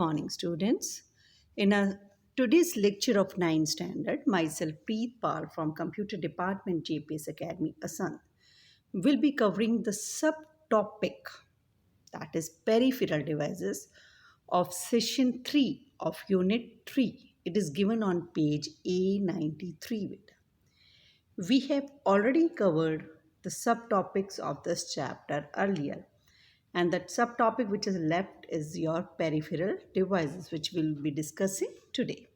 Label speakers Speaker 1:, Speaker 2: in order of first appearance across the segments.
Speaker 1: Morning, students. In today's lecture of 9th standard, myself Preet Pal from Computer Department JPS Academy Assam will be covering the subtopic, that is peripheral devices, of session 3 of unit 3. It is given on page A93. We have already covered the subtopics of this chapter earlier, and that subtopic which is left is your peripheral devices, which we'll be discussing today.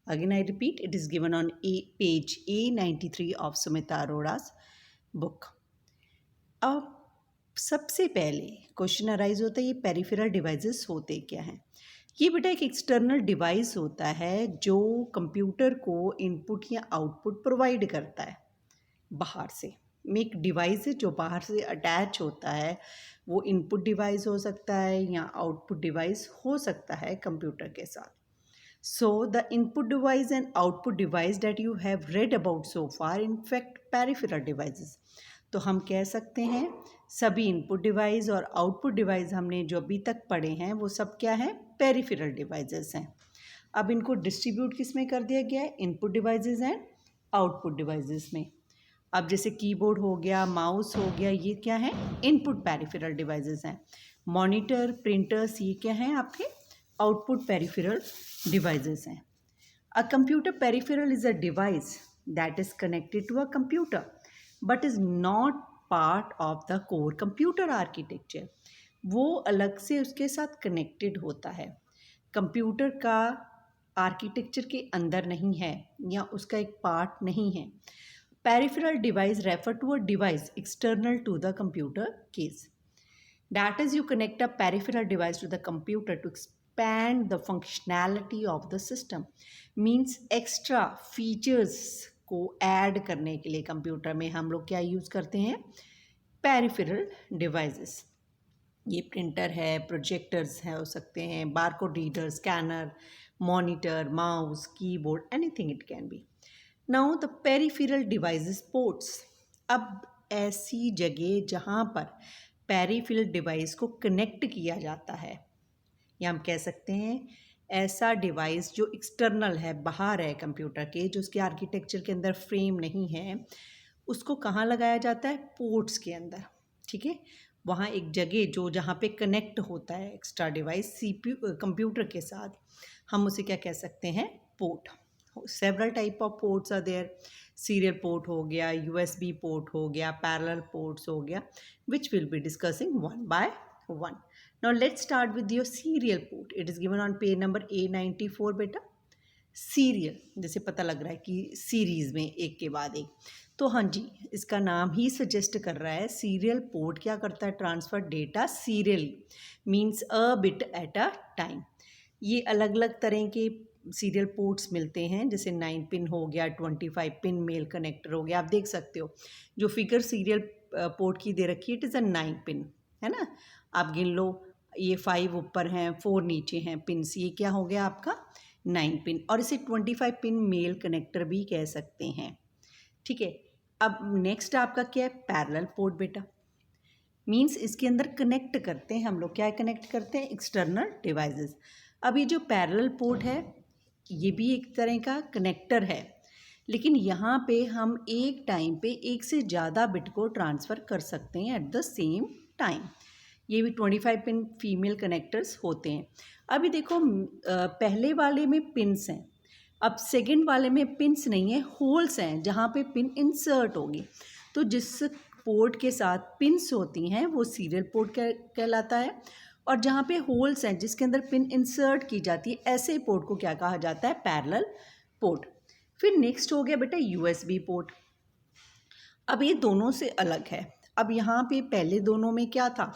Speaker 1: Again, I repeat, it is given on page A93 of Sumita Arora's book. अब सबसे पहले question arise होता है, ये peripheral devices होते क्या हैं? ये बेटा एक एक्सटर्नल डिवाइस होता है जो कंप्यूटर को इनपुट या आउटपुट प्रोवाइड करता है बाहर से। में एक डिवाइस है जो बाहर से अटैच होता है, वो इनपुट डिवाइस हो सकता है या आउटपुट डिवाइस हो सकता है कंप्यूटर के साथ। So the input device and output device that you have read about so far in fact peripheral devices. तो हम कह सकते हैं सभी इनपुट डिवाइस और आउटपुट डिवाइस हमने जो अभी तक पढ़े हैं वो सब क्या है? पेरिफेरल डिवाइसेस हैं। अब इनको डिस्ट्रीब्यूट किस में कर दिया गया है? Input devices and output devices में। अब जैसे कीबोर्ड हो गया, माउस हो गया, ये क्या है? इनपुट पेरिफेरल डिवाइसेस हैं। मॉनिटर, प्रिंटर्स, ये क्या हैं? आपके आउटपुट पेरिफेरल डिवाइसेस हैं। A computer peripheral is a device that is connected to a computer but is not part of the core computer architecture. वो अलग से उसके साथ कनेक्टेड होता है, कंप्यूटर का आर्किटेक्चर के अंदर नहीं है या उसका एक पार्ट नहीं है। Peripheral device refer to a device external to the computer case. That is, you connect a peripheral device to the computer to expand the functionality of the system. Means extra features को add करने के लिए computer में हम लोग क्या use करते हैं? Peripheral devices. ये प्रिंटर है, प्रोजेक्टर्स है हो सकते हैं, barcode reader, scanner, monitor, mouse, keyboard, anything it can be. Now the peripheral devices ports. अब ऐसी जगह जहाँ पर पेरिफेरल डिवाइस को कनेक्ट किया जाता है, या हम कह सकते हैं ऐसा डिवाइस जो एक्सटर्नल है, बाहर है कंप्यूटर के, जो उसके आर्किटेक्चर के अंदर फ्रेम नहीं है, उसको कहाँ लगाया जाता है? पोर्ट्स के अंदर। ठीक है, वहाँ एक जगह जो जहाँ पे कनेक्ट होता है एक्स्ट्रा डिवाइस सीपीयू कंप्यूटर के साथ, हम उसे क्या कह सकते हैं? Port. Several type of ports are there. Serial port हो गया, यूएसबी पोर्ट हो गया, पैरेलल पोर्ट्स हो गया, which will be discussing one by one. Now let's start with your serial port. It is given on page number A94 बेटा। Serial जैसे पता लग रहा है कि सीरीज़ में एक के बाद एक, तो हाँ जी, इसका नाम ही सजेस्ट कर रहा है। सीरियल पोर्ट क्या करता है? Transfer data serially, means a bit at a time. ये अलग अलग तरह के सीरियल पोर्ट्स मिलते हैं, जैसे 9 पिन हो गया, 25 पिन मेल कनेक्टर हो गया। आप देख सकते हो जो फिगर सीरियल पोर्ट की दे रखी है, इट इज़ अ 9 पिन, है ना? आप गिन लो, ये 5 ऊपर हैं, 4 नीचे हैं पिन्स, ये क्या हो गया आपका? 9 पिन। और इसे 25 पिन मेल कनेक्टर भी कह सकते हैं। ठीक है, अब नेक्स्ट आपका क्या है? पैरेलल पोर्ट बेटा। मीन्स इसके अंदर कनेक्ट करते हैं हम लोग, क्या कनेक्ट करते हैं? External devices. अब ये जो पैरेलल पोर्ट है, ये भी एक तरह का कनेक्टर है, लेकिन यहाँ पे हम एक टाइम पे एक से ज़्यादा बिट को ट्रांसफ़र कर सकते हैं एट द सेम टाइम। ये भी 25 पिन फीमेल कनेक्टर्स होते हैं। अभी देखो, पहले वाले में पिन्स हैं, अब सेकंड वाले में पिन्स नहीं है, होल्स हैं जहाँ पे पिन इंसर्ट होगी। तो जिस पोर्ट के साथ पिन्स होती हैं वो सीरियल पोर्ट कहलाता है, और जहाँ पे होल्स हैं जिसके अंदर पिन इंसर्ट की जाती है, ऐसे पोर्ट को क्या कहा जाता है? Parallel port. फिर नेक्स्ट हो गया बेटा यूएसबी पोर्ट। अब ये दोनों से अलग है। अब यहाँ पे पहले दोनों में क्या था?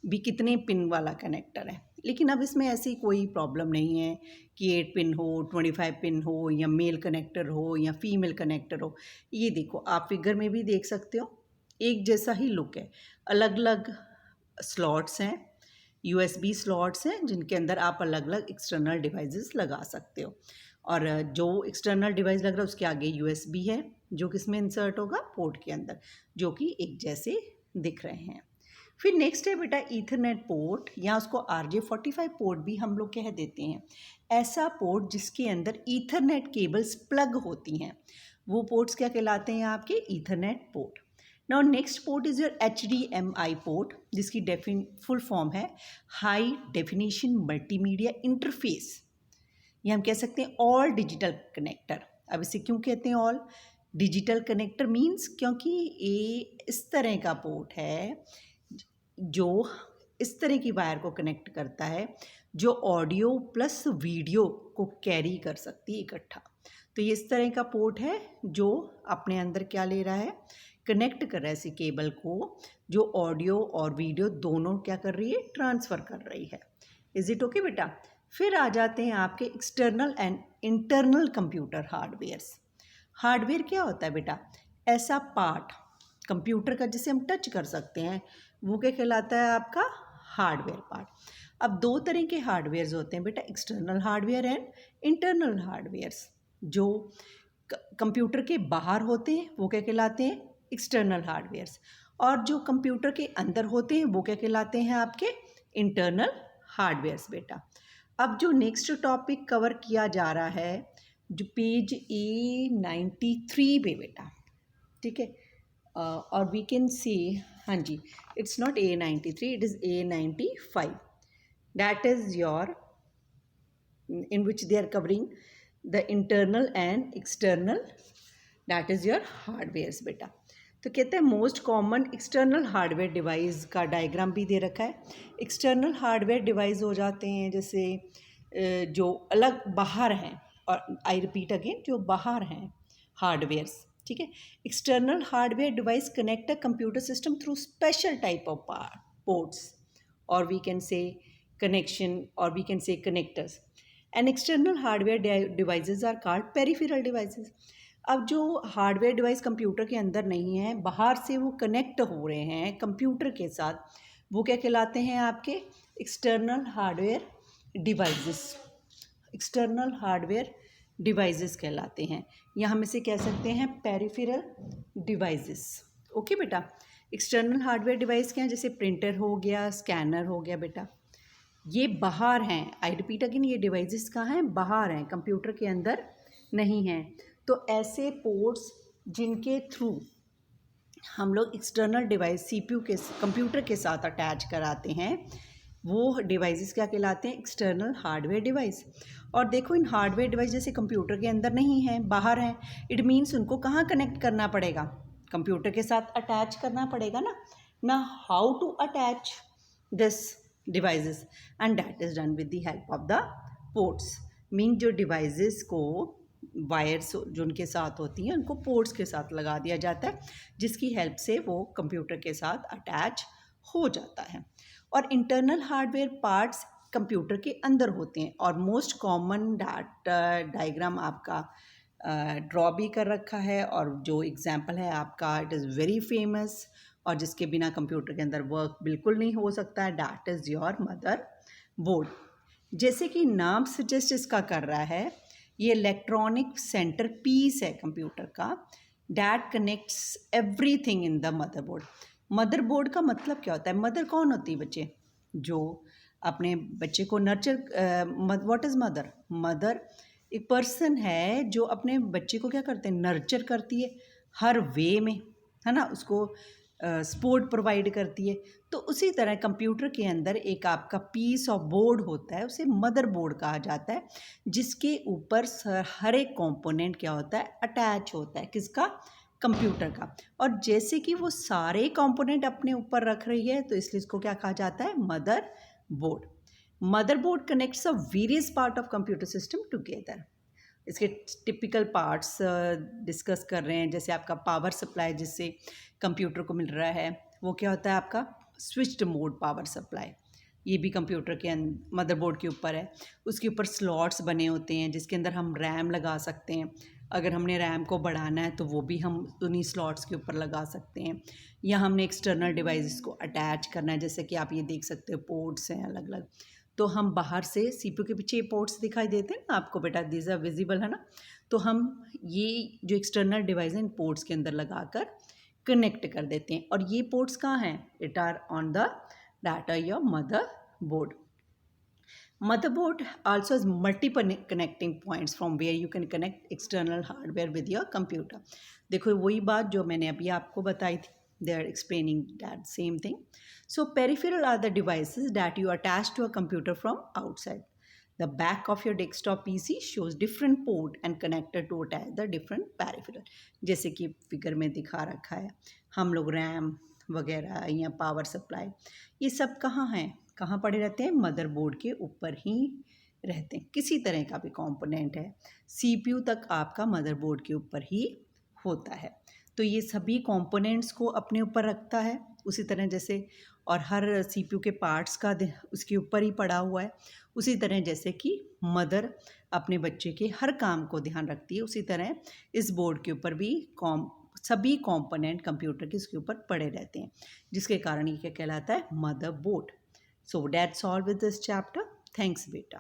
Speaker 1: भी कितने पिन वाला कनेक्टर है, लेकिन अब इसमें ऐसी कोई प्रॉब्लम नहीं है कि 8 पिन हो, 25 पिन हो, या मेल कनेक्टर हो या फीमेल कनेक्टर हो। ये देखो, आप फिगर में भी देख सकते हो, एक जैसा ही लुक है। अलग अलग स्लॉट्स हैं, यूएसबी स्लॉट्स हैं जिनके अंदर आप अलग अलग एक्सटर्नल डिवाइसेस लगा सकते हो, और जो एक्सटर्नल डिवाइस लग रहा है उसके आगे यूएसबी है जो किस में इंसर्ट होगा? पोर्ट के अंदर, जो कि एक जैसे दिख रहे हैं। फिर नेक्स्ट है बेटा ईथरनेट पोर्ट, या उसको RJ45 पोर्ट भी हम लोग कह देते हैं। ऐसा पोर्ट जिसके अंदर ईथरनेट केबल्स प्लग होती हैं, वो पोर्ट्स क्या कहलाते हैं आपके? Ethernet port. Now next port is your HDMI port, जिसकी फुल फॉर्म है हाई डेफिनेशन मल्टीमीडिया इंटरफेस। ये हम कह सकते हैं ऑल डिजिटल कनेक्टर। अब इसे क्यों कहते हैं ऑल डिजिटल कनेक्टर? मीन्स क्योंकि ये इस तरह का पोर्ट है जो इस तरह की वायर को कनेक्ट करता है जो ऑडियो प्लस वीडियो को कैरी कर सकती है इकट्ठा। तो ये इस तरह का पोर्ट है जो अपने अंदर क्या ले रहा है? कनेक्ट कर रहा है ऐसी केबल को जो ऑडियो और वीडियो दोनों क्या कर रही है? ट्रांसफ़र कर रही है। इज इट ओके बेटा? फिर आ जाते हैं आपके external and internal computer hardwares. Hardware क्या होता है बेटा? ऐसा पार्ट कंप्यूटर का जिसे हम टच कर सकते हैं, वो क्या कहलाता है आपका? Hardware part. अब दो तरह के हार्डवेयर्स होते हैं बेटा, external hardware and internal hardwares. जो कंप्यूटर के बाहर होते हैं वो क्या कहलाते हैं? External hardwares. और जो कंप्यूटर के अंदर होते हैं वो क्या कहलाते हैं आपके? इंटरनल हार्डवेयर्स बेटा। अब जो नेक्स्ट टॉपिक कवर किया जा रहा है जो पेज A93 पे बेटा, ठीक है, और वी कैन सी, हाँ जी, it's not A93, it is A95, that is your in which they are covering the internal and external, that is your hardwares बेटा। तो कहते हैं most common external hardware device का डायग्राम भी दे रखा है। एक्सटर्नल हार्डवेयर डिवाइस हो जाते हैं जैसे जो अलग बाहर हैं, और आई रिपीट अगेन, जो बाहर हैं हार्डवेयर्स, ठीक है। External hardware device connect a computer system through special type of ports, और we can say connection, or we can say connectors. And external hardware devices are called peripheral devices. अब जो hardware device computer के अंदर नहीं है, बाहर से वो कनेक्ट हो रहे हैं कंप्यूटर के साथ, वो क्या कहलाते हैं आपके? External hardware devices. External hardware devices कहलाते हैं, या हम इसे कह सकते हैं पेरिफेरल डिवाइसेस। ओके बेटा। एक्सटर्नल हार्डवेयर डिवाइस क्या है? जैसे प्रिंटर हो गया, स्कैनर हो गया बेटा, ये बाहर हैं। आई रिपीट अगेन, ये डिवाइसेस कहाँ हैं? बाहर हैं, कंप्यूटर के अंदर नहीं हैं। तो ऐसे पोर्ट्स जिनके थ्रू हम लोग एक्सटर्नल डिवाइस CPU के कंप्यूटर के साथ अटैच कराते हैं, वो डिवाइसेस क्या कहलाते हैं? External hardware device. और देखो, इन हार्डवेयर डिवाइस जैसे कंप्यूटर के अंदर नहीं हैं, बाहर हैं, इट मीन्स उनको कहाँ कनेक्ट करना पड़ेगा? कंप्यूटर के साथ अटैच करना पड़ेगा ना how to attach this devices, and that is done with the help of the ports. Mean जो डिवाइसेस को वायर्स जो उनके साथ होती हैं उनको पोर्ट्स के साथ लगा दिया जाता है, जिसकी हेल्प से वो कंप्यूटर के साथ अटैच हो जाता है। और इंटरनल हार्डवेयर पार्ट्स कंप्यूटर के अंदर होते हैं, और मोस्ट कॉमन डायग्राम आपका ड्रॉ भी कर रखा है, और जो एग्जांपल है आपका, इट इज़ वेरी फेमस, और जिसके बिना कंप्यूटर के अंदर वर्क बिल्कुल नहीं हो सकता है, that is your mother board. जैसे कि नाम सजेस्ट इसका कर रहा है, ये इलेक्ट्रॉनिक सेंटर पीस है कंप्यूटर का, that connects everything in the motherboard. Motherboard का मतलब क्या होता है? मदर कौन होती है बच्चे? जो अपने बच्चे को nurture, what is mother? Mother एक पर्सन है जो अपने बच्चे को क्या करते हैं? नर्चर करती है हर वे में, है ना, उसको सपोर्ट प्रोवाइड करती है। तो उसी तरह कंप्यूटर के अंदर एक आपका पीस ऑफ बोर्ड होता है, उसे मदर बोर्ड कहा जाता है, जिसके ऊपर हर एक कंपोनेंट क्या होता है? अटैच होता है। किसका? कंप्यूटर का। और जैसे कि वो सारे कंपोनेंट अपने ऊपर रख रही है, तो इसलिए इसको क्या कहा जाता है? Mother board. Mother board connects a various part of computer system together. इसके टिपिकल पार्ट्स डिस्कस कर रहे हैं, जैसे आपका पावर सप्लाई जिससे कंप्यूटर को मिल रहा है, वो क्या होता है आपका? Switched mode power supply. ये भी कंप्यूटर के मदरबोर्ड के ऊपर है। उसके ऊपर स्लॉट्स बने होते हैं जिसके अंदर हम रैम लगा सकते हैं। अगर हमने रैम को बढ़ाना है तो वो भी हम उन्हीं स्लॉट्स के ऊपर लगा सकते हैं, या हमने एक्सटर्नल डिवाइसेस को अटैच करना है, जैसे कि आप ये देख सकते हो पोर्ट्स हैं अलग अलग। तो हम बाहर से CPU के पीछे पोर्ट्स दिखाई देते हैं ना आपको बेटा, दीज आर विजिबल, है ना। तो हम ये जो एक्सटर्नल डिवाइस है इन पोर्ट्स के अंदर लगाकर कनेक्ट कर देते हैं। और ये पोर्ट्स कहाँ हैं? It are on the data your motherboard. Motherboard also has multiple connecting points from where you can connect external hardware with your computer. देखो वही बात जो मैंने अभी आपको बताई थी. They are explaining that same thing. So peripheral are the devices that you attach to a computer from outside. The back of your desktop PC shows different port and connector to attach the different peripheral. जैसे कि figure में दिखा रखा है, हम लोग RAM वगैरह या पावर सप्लाई ये सब कहाँ हैं, कहाँ पड़े रहते हैं? मदरबोर्ड के ऊपर ही रहते हैं. किसी तरह का भी कंपोनेंट है, सीपीयू तक आपका मदरबोर्ड के ऊपर ही होता है. तो ये सभी कंपोनेंट्स को अपने ऊपर रखता है उसी तरह जैसे, और हर सीपीयू के पार्ट्स का उसके ऊपर ही पड़ा हुआ है. उसी तरह जैसे कि मदर अपने बच्चे के हर काम को ध्यान रखती है, उसी तरह इस बोर्ड के ऊपर भी सभी कंपोनेंट कंप्यूटर के इसके ऊपर पड़े रहते हैं, जिसके कारण ये क्या कहलाता है? Mother board. So that's all with this chapter. Thanks, beta.